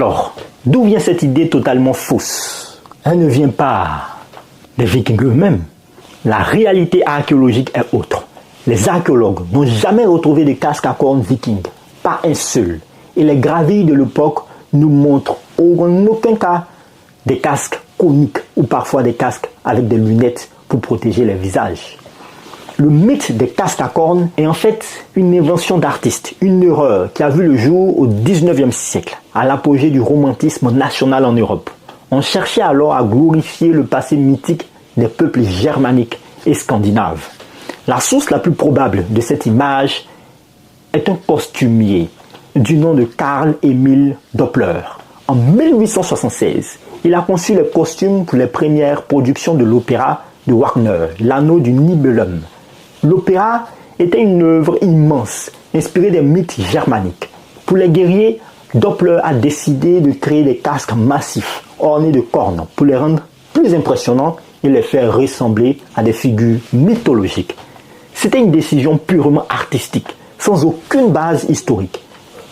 Alors, d'où vient cette idée totalement fausse? Elle ne vient pas des Vikings eux-mêmes. La réalité archéologique est autre. Les archéologues n'ont jamais retrouvé de casque à cornes vikings, pas un seul. Et les gravures de l'époque nous montrent en aucun cas des casques coniques ou parfois des casques avec des lunettes pour protéger les visages. Le mythe des casques à cornes est en fait une invention d'artiste, une erreur qui a vu le jour au XIXe siècle, à l'apogée du romantisme national en Europe. On cherchait alors à glorifier le passé mythique des peuples germaniques et scandinaves. La source la plus probable de cette image est un costumier du nom de Karl Emil Doppler. En 1876, il a conçu les costumes pour les premières productions de l'opéra de Wagner, L'Anneau du Nibelung. L'opéra était une œuvre immense, inspirée des mythes germaniques. Pour les guerriers, Doppler a décidé de créer des casques massifs, ornés de cornes, pour les rendre plus impressionnants et les faire ressembler à des figures mythologiques. C'était une décision purement artistique, sans aucune base historique.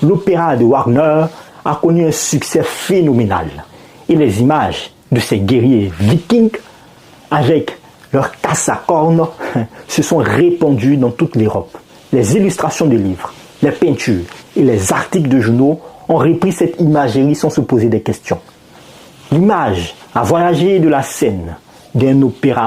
L'opéra de Wagner a connu un succès phénoménal. Et les images de ces guerriers vikings avec leurs casques à cornes se sont répandues dans toute l'Europe. Les illustrations de livres, les peintures et les articles de journaux ont repris cette imagerie sans se poser des questions. L'image a voyagé de la scène d'un opéra